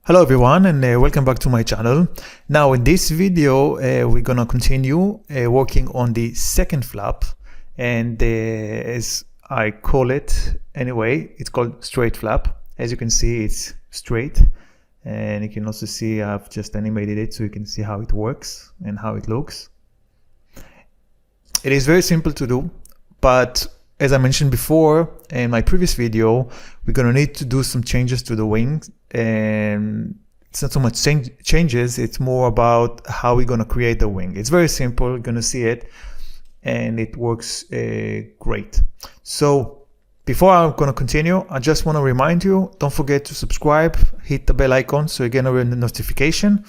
Hello everyone, and welcome back to my channel. Now in this video we're gonna continue working on the second flap, and as I call it anyway, it's called straight flap. As you can see, it's straight, and you can also see I've just animated it so you can see how it works and how it looks. It is very simple to do, but as I mentioned before in my previous video, we're gonna need to do some changes to the wing, and it's not so much changes, it's more about how we're gonna create the wing. It's very simple, you're gonna see it, and it works great. So before I'm gonna continue, I just wanna remind you, don't forget to subscribe, hit the bell icon so you get a notification.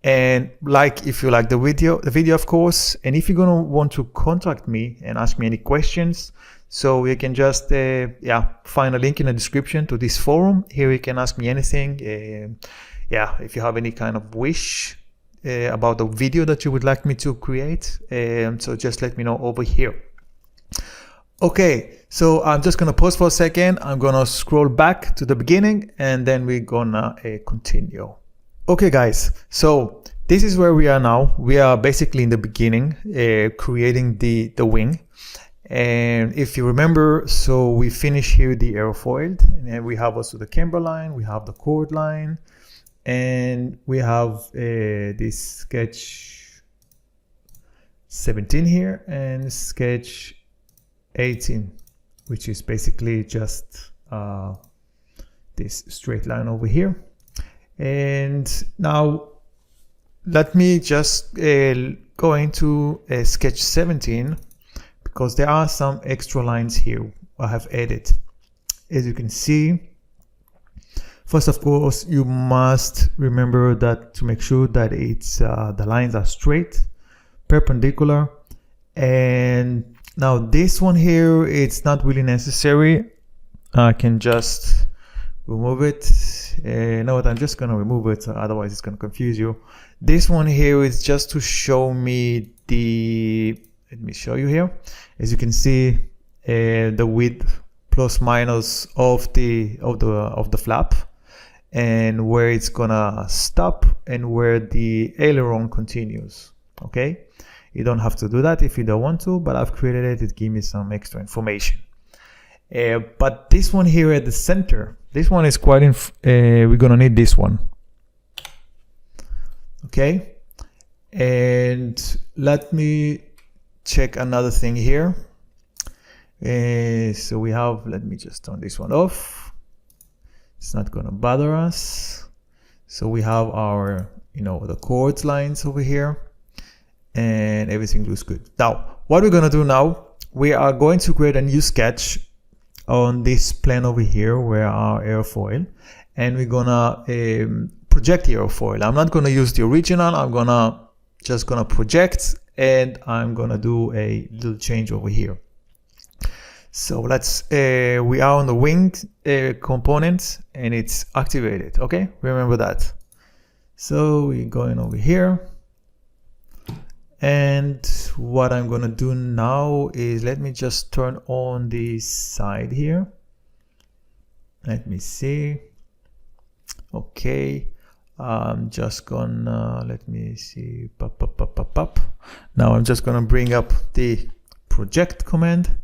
And like if you like the video of course, and if you're gonna want to contact me and ask me any questions, so you can just find a link in the description to this forum. Here you can ask me anything. If you have any kind of wish about the video that you would like me to create, so just let me know over here. Okay, so I'm just gonna pause for a second. I'm gonna scroll back to the beginning, and then we're gonna continue. Okay guys, so this is where we are now. We are basically in the beginning, creating the wing. And if you remember, so we finish here the airfoil, and then we have also the camber line, we have the cord line, and we have this sketch 17 here and sketch 18, which is basically just this straight line over here. And now let me just go into sketch 17, because there are some extra lines here I have added. As you can see, first of course you must remember that to make sure that it's the lines are straight, perpendicular. And now this one here, it's not really necessary. I can just remove it. You know what, I'm just gonna remove it, otherwise it's gonna confuse you. This one here is just to show me let me show you here. As you can see, the width plus minus of the flap, and where it's gonna stop and where the aileron continues. Okay, you don't have to do that if you don't want to, but I've created it. It gives me some extra information. But this one here at the center, this one is quite we're gonna need this one. Okay, and let me check another thing here. So we have, let me just turn this one off. It's not gonna bother us. So we have our, the chords lines over here, and everything looks good. Now, what we're gonna do now, we are going to create a new sketch on this plane over here where our airfoil, and we're gonna project the airfoil. I'm not gonna use the original, I'm just gonna project, and I'm gonna do a little change over here. So we are on the wing component, and it's activated. Okay, remember that. So we're going over here, and what I'm gonna do now is, let me just turn on the side here. Let me see. Okay, I'm just gonna, let me see, now I'm just gonna bring up the project command,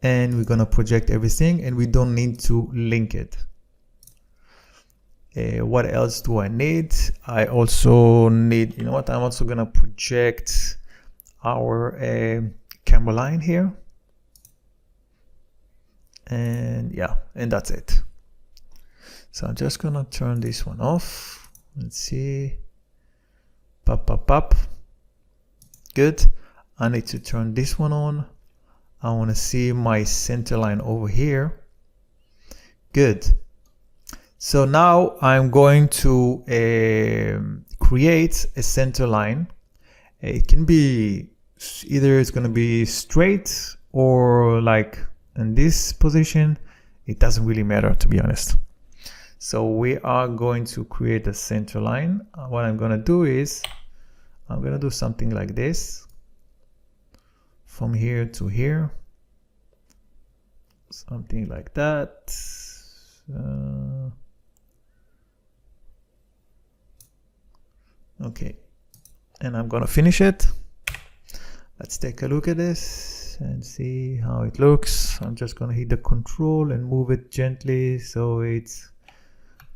and we're gonna project everything, and we don't need to link it. What else do I need? I also need, I'm also gonna project our camera line here, and and that's it. So I'm just gonna turn this one off. Let's see. Good. I need to turn this one on. I want to see my center line over here. Good. So now I'm going to create a center line. It can be either it's going to be straight or like in this position. It doesn't really matter, to be honest. So we are going to create a center line. What I'm going to do is I'm going to do something like this, from here to here, something like that. Okay, and I'm gonna finish it. Let's take a look at this and see how it looks. I'm just gonna hit the control and move it gently so it's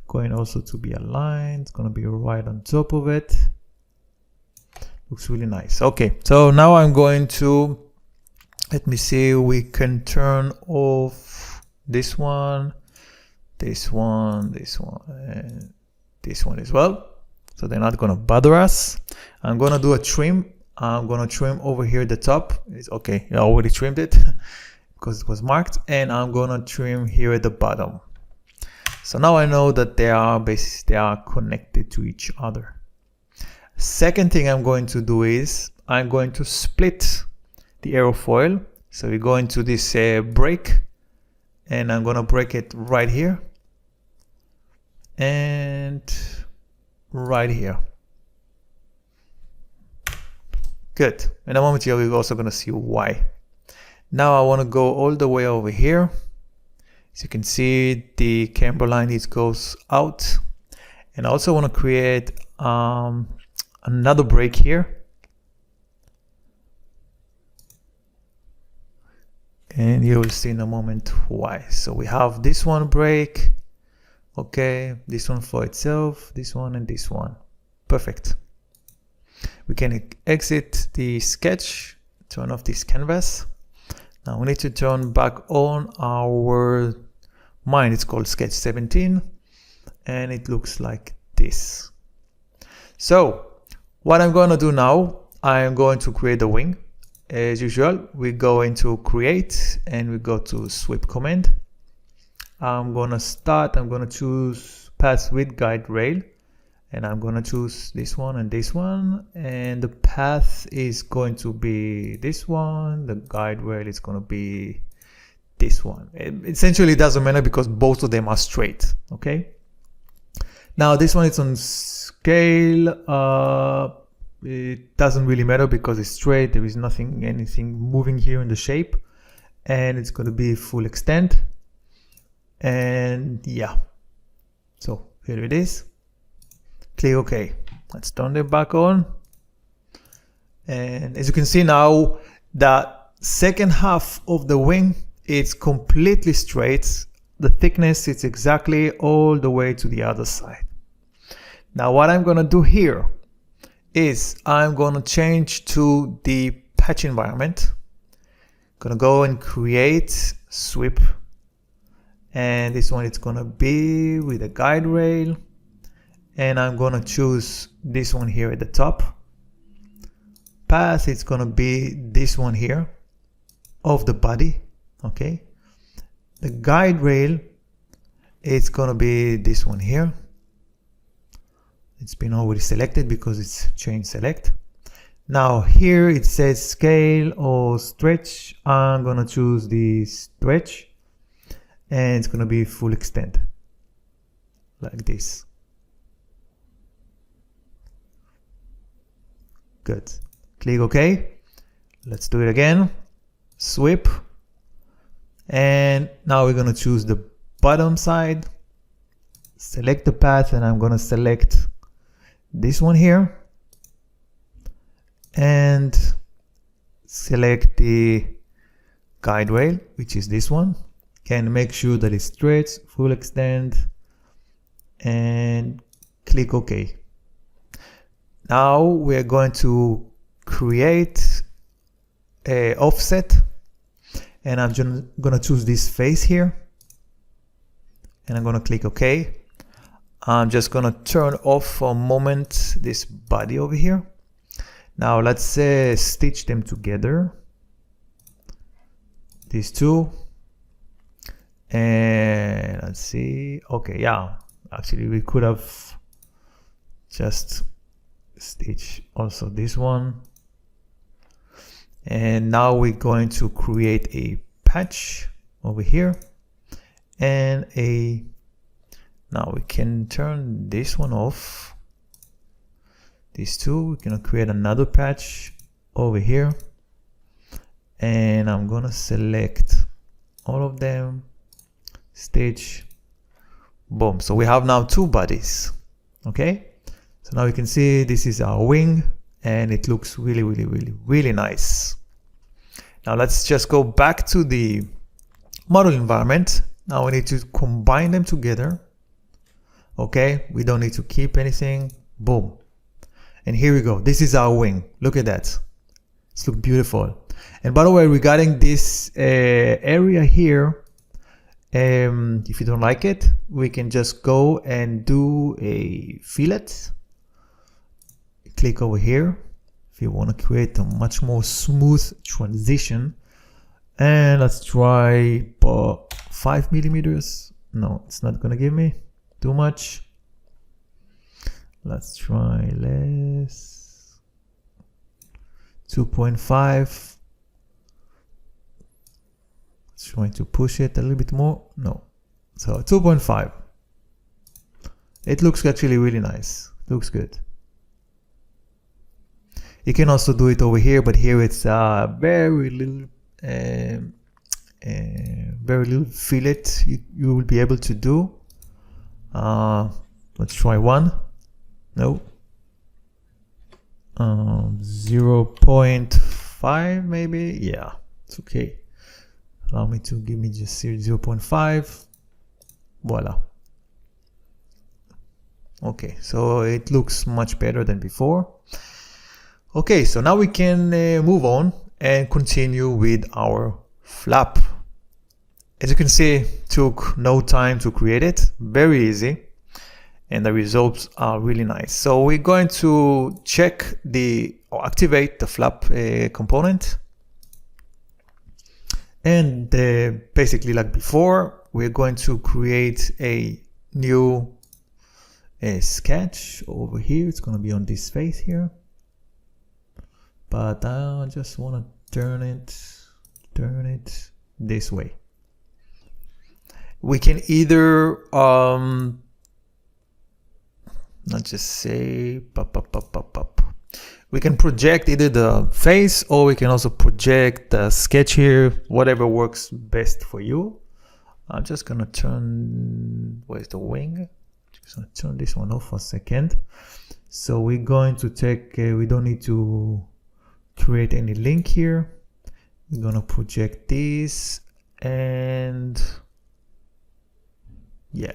going also to be aligned. It's gonna be right on top of it. Looks really nice. Okay, so now I'm going to, let me see, we can turn off this one, this one, this one, and this one as well. So they're not gonna bother us. I'm gonna do a trim. I'm gonna trim over here at the top. It's okay, I already trimmed it because it was marked, and I'm gonna trim here at the bottom. So now I know that they are connected to each other. Second thing I'm going to do is I'm going to split the aerofoil. So we go into this break, and I'm gonna break it right here and right here. Good. In a moment here, we're also going to see why. Now I want to go all the way over here. As you can see, the camber line goes out. And I also want to create another break here. And you will see in a moment why. So we have this one break. Okay, this one for itself, this one and this one. Perfect. We can exit the sketch, turn off this canvas. Now we need to turn back on our mine. It's called sketch 17 and it looks like this. So what I'm going to do now, I am going to create a wing. As usual, we go into create and we go to sweep command. I'm going to choose path with guide rail. And I'm going to choose this one and this one, and the path is going to be this one, the guide rail is going to be this one. It essentially doesn't matter because both of them are straight. Okay, now this one is on scale. It doesn't really matter because it's straight. There is anything moving here in the shape, and it's going to be full extent. And yeah, so here it is. Click OK. Let's turn it back on. And as you can see now, the second half of the wing, it's completely straight. The thickness is exactly all the way to the other side. Now what I'm going to do here is I'm going to change to the patch environment. Going to go and create sweep. And this one, it's going to be with a guide rail. And I'm going to choose this one here at the top. Path, it's going to be this one here of the body. Okay. The guide rail, it's going to be this one here. It's been already selected because it's chain select. Now here it says scale or stretch. I'm going to choose the stretch and it's going to be full extent like this. Good. Click OK. Let's do it again. Sweep. And now we're going to choose the bottom side. Select the path and I'm going to select this one here. And select the guide rail, which is this one. Can make sure that it's straight, full extent, and click OK. Now we're going to create a offset, and I'm going to choose this face here, and I'm going to click OK. I'm just going to turn off for a moment this body over here. Now let's stitch them together, these two, and let's see. Okay, yeah, actually we could have just stitch also this one. And now we're going to create a patch over here and now we can turn this one off. These two, we're gonna create another patch over here, and I'm gonna select all of them, stitch, boom. So we have now two bodies. Okay, So now you can see this is our wing, and it looks really nice. Now let's just go back to the model environment. Now we need to combine them together. Okay, we don't need to keep anything. Boom. And here we go. This is our wing. Look at that. It's look beautiful. And by the way, regarding this area here, if you don't like it, we can just go and do a fillet. Click over here if you want to create a much more smooth transition. And let's try 5 millimeters. No, it's not gonna give me too much. Let's try less. 2.5. Trying to push it a little bit more. No, so 2.5. It looks actually really nice. Looks good. You can also do it over here, but here it's very little fillet you will be able to do. Let's try 1. No. 0.5 maybe. Yeah, it's okay. Allow me to give me just 0.5. Voila. Okay, so it looks much better than before. Okay, so now we can move on and continue with our flap. As you can see, it took no time to create it. Very easy. And the results are really nice. So we're going to check or activate the flap component. And basically like before, we're going to create a new sketch over here. It's going to be on this face here. But I just want to turn it this way. We can either, let's just say, we can project either the face, or we can also project the sketch here, whatever works best for you. I'm just gonna turn, where's the wing? Just gonna turn this one off for a second. So we're going to take, we don't need to create any link here. We're gonna project this, and yeah,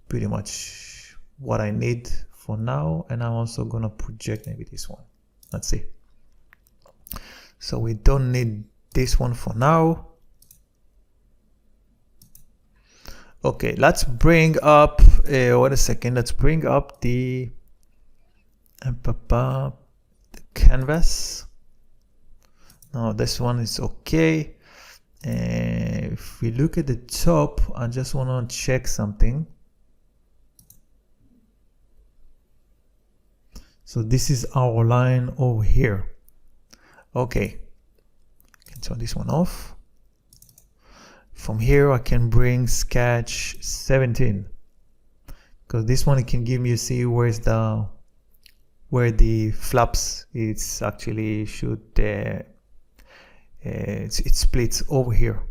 pretty much what I need for now. And I'm also gonna project maybe this one. Let's see. So we don't need this one for now. Okay, let's bring up, wait a second, let's bring up the canvas. Now this one is okay. If we look at the top, I just want to check something. So this is our line over here. Okay, I can turn this one off. From here I can bring sketch 17, because this one it can give me, see where the flaps it's actually should it splits over here.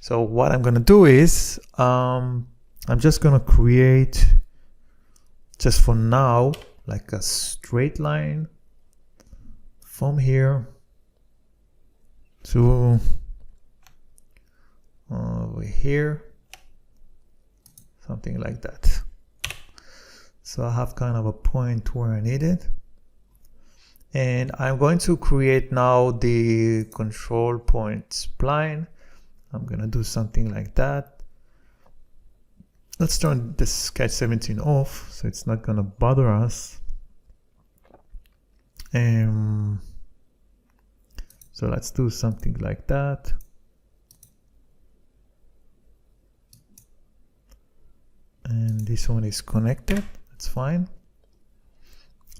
So what I'm gonna do is I'm just gonna create, just for now, like a straight line from here to over here, something like that. So I have kind of a point where I need it, and I'm going to create now the control point spline. I'm gonna do something like that. Let's turn the sketch 17 off so it's not gonna bother us. So let's do something like that. And this one is connected, that's fine.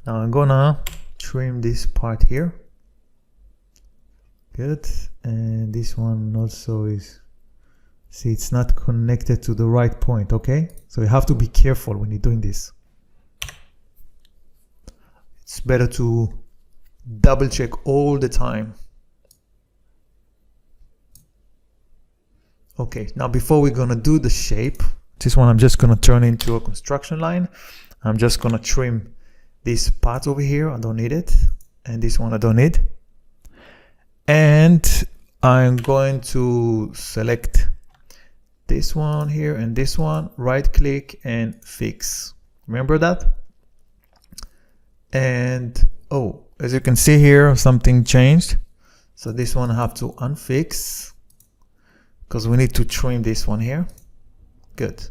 Now I'm gonna trim this part here. Good. And this one also is, see, it's not connected to the right point, okay? So you have to be careful when you're doing this. It's better to double check all the time. Okay, now before we're gonna do the shape, this one I'm just gonna turn into a construction line. I'm just gonna trim this part over here. I don't need it, and this one I don't need. And I'm going to select this one here and this one, right click and fix. Remember that? And oh, as you can see here, something changed. So this one I have to unfix because we need to trim this one here. Good.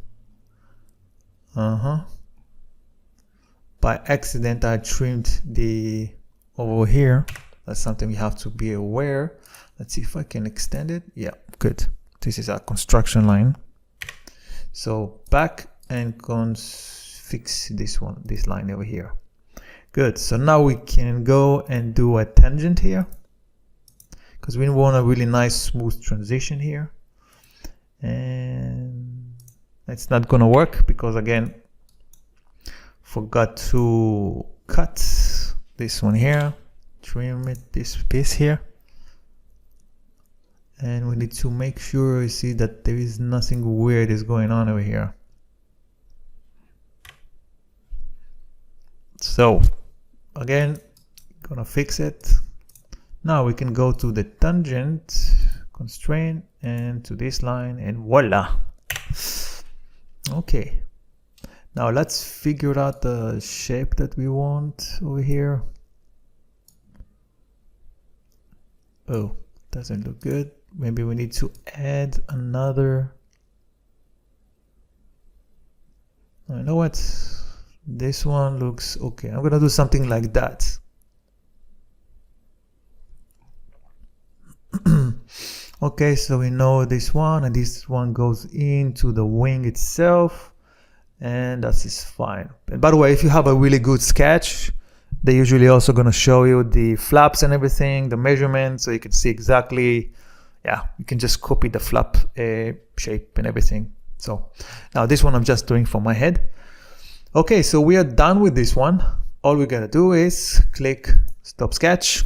By accident I trimmed the over here. That's something we have to be aware. Let's see if I can extend it. Yeah, good. This is our construction line. So back and fix this one, this line over here. Good. So now we can go and do a tangent here because we want a really nice smooth transition here. And it's not gonna work because again, forgot to cut this one here, trim it, this piece here. And we need to make sure you see that there is nothing weird is going on over here. So again, gonna fix it. Now we can go to the tangent constraint and to this line, and voila. Okay, now let's figure out the shape that we want over here. Oh, doesn't look good. Maybe we need to add another. You know what? This one looks okay. I'm gonna do something like that. Okay, so we know this one, and this one goes into the wing itself, and that is fine. And by the way, if you have a really good sketch, they're usually also going to show you the flaps and everything, the measurements, so you can see exactly. Yeah, you can just copy the flap shape and everything. So now this one I'm just doing for my head. Okay, so we are done with this one. All we gotta do is click stop sketch.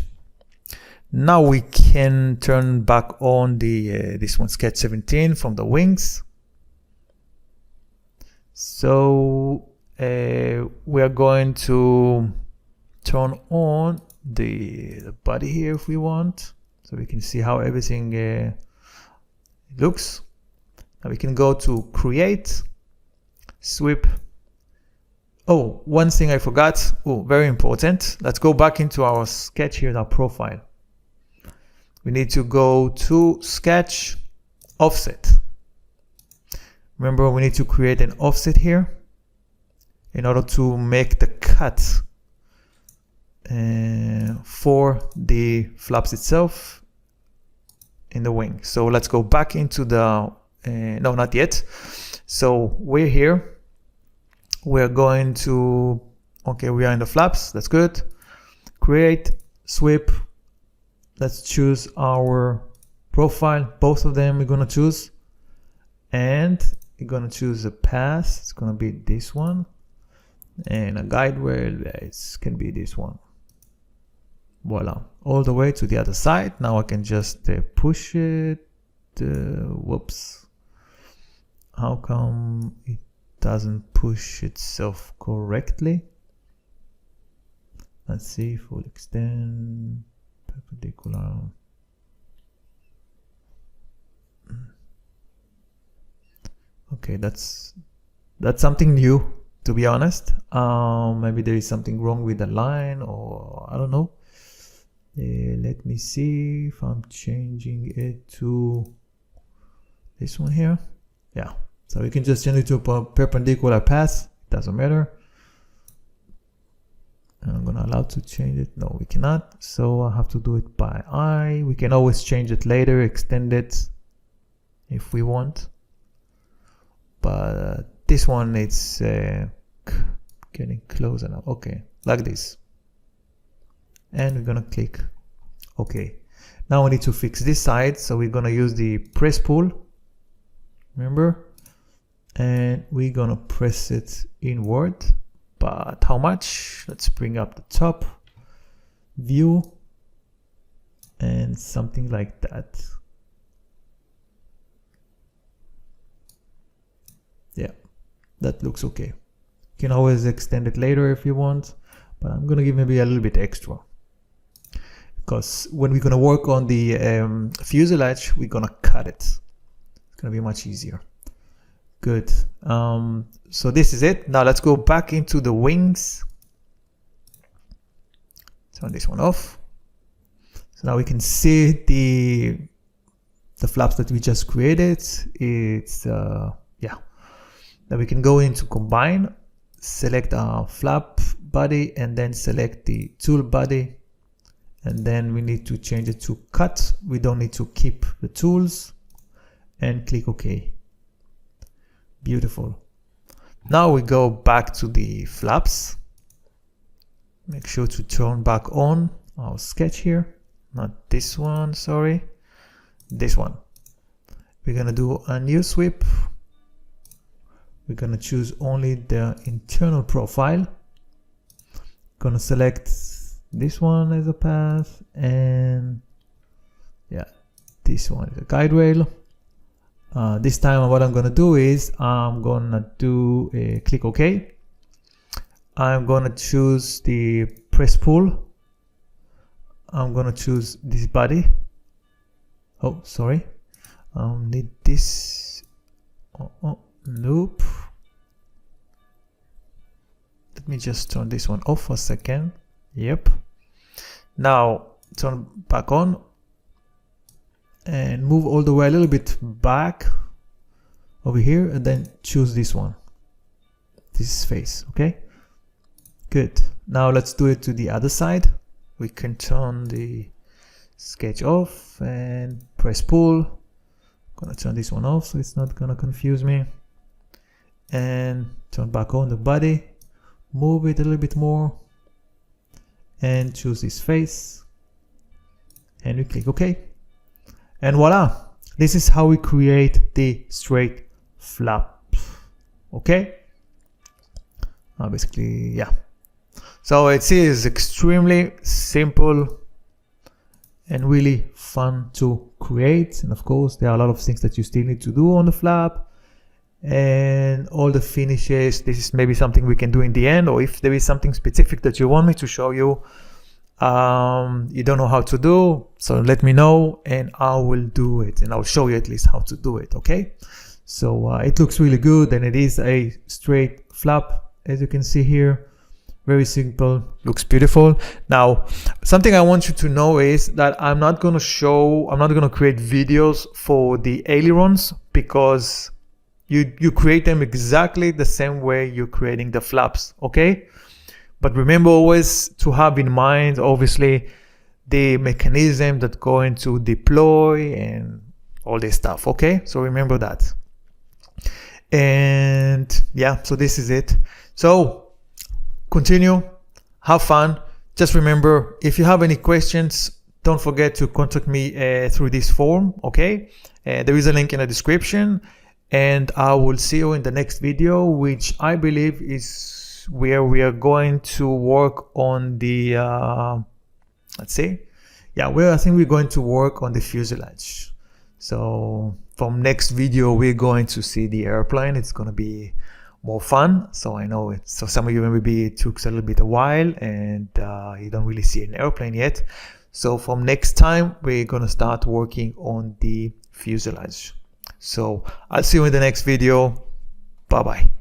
Now we can turn back on the this one, sketch 17 from the wings. So we are going to turn on the body here if we want, so we can see how everything looks. Now we can go to create, sweep. Oh, one thing I forgot. Oh, very important. Let's go back into our sketch here, our profile. We need to go to sketch, offset. Remember, we need to create an offset here in order to make the cut for the flaps itself in the wing. So let's go back into the, no, not yet. So we're here. We're going to, okay, we are in the flaps. That's good. Create, sweep. Let's choose our profile. Both of them we're going to choose. And we're going to choose a path. It's going to be this one. And a guide rail, it can be this one. Voila. All the way to the other side. Now I can just push it. Whoops. How come it doesn't push itself correctly? Let's see, full extend, perpendicular. Okay, that's something new, to be honest. Maybe there is something wrong with the line, or I don't know. Let me see if I'm changing it to this one here. Yeah, so we can just change it to a perpendicular path. Doesn't matter. And I'm gonna allow to change it. No, we cannot. So I have to do it by eye. We can always change it later, extend it if we want. But this one, it's getting closer now. Okay, like this. And we're gonna click OK. Now we need to fix this side, so we're gonna use the press pull. Remember? And we're gonna press it inward. But how much? Let's bring up the top view and something like that. Yeah, that looks okay. can always extend it later if you want, but I'm gonna give maybe a little bit extra, because when we're gonna work on the fuselage, we're gonna cut it. It's gonna be much easier. Good. So this is it. Now let's go back into the wings. Turn this one off. So now we can see the flaps that we just created. It's yeah. Now we can go into combine, select our flap body, and then select the tool body, and then we need to change it to cut. We don't need to keep the tools, and click OK. Beautiful. Now we go back to the flaps. Make sure to turn back on our sketch here. Not this one, sorry. This one. We're gonna do a new sweep. We're gonna choose only the internal profile. Gonna select this one as a path, and yeah, this one is a guide rail. This time what I'm gonna do is I'm gonna do a click OK. I'm gonna choose the press pull. I'm gonna choose this body. Oh, sorry. Need this. Nope. Let me just turn this one off for a second. Yep. Now turn back on and move all the way a little bit back over here, and then choose this one. This face, okay? Good. Now let's do it to the other side. We can turn the sketch off and press pull. I'm gonna turn this one off so it's not gonna confuse me. And turn back on the body. Move it a little bit more. And choose this face. And we click OK. And voila! This is how we create the straight flap. Okay? Basically, yeah. So it is extremely simple and really fun to create. And of course, there are a lot of things that you still need to do on the flap. And all the finishes, this is maybe something we can do in the end, or if there is something specific that you want me to show you, you don't know how to do, so let me know and I will do it, and I'll show you at least how to do it. Okay, so it looks really good, and it is a straight flap, as you can see here. Very simple, looks beautiful. Now, something I want you to know is that I'm not going to create videos for the ailerons, because you create them exactly the same way you're creating the flaps, okay? But remember always to have in mind, obviously, the mechanism that's going to deploy and all this stuff, okay? So remember that. And yeah, so this is it. So continue, have fun. Just remember, if you have any questions, don't forget to contact me through this form, okay? There is a link in the description. And I will see you in the next video, which I believe is where we are going to work on the, let's see. Yeah, I think we're going to work on the fuselage. So from next video, we're going to see the airplane. It's going to be more fun. So I know it. So some of you maybe it took a little bit a while and you don't really see an airplane yet. So from next time, we're going to start working on the fuselage. So I'll see you in the next video. Bye bye.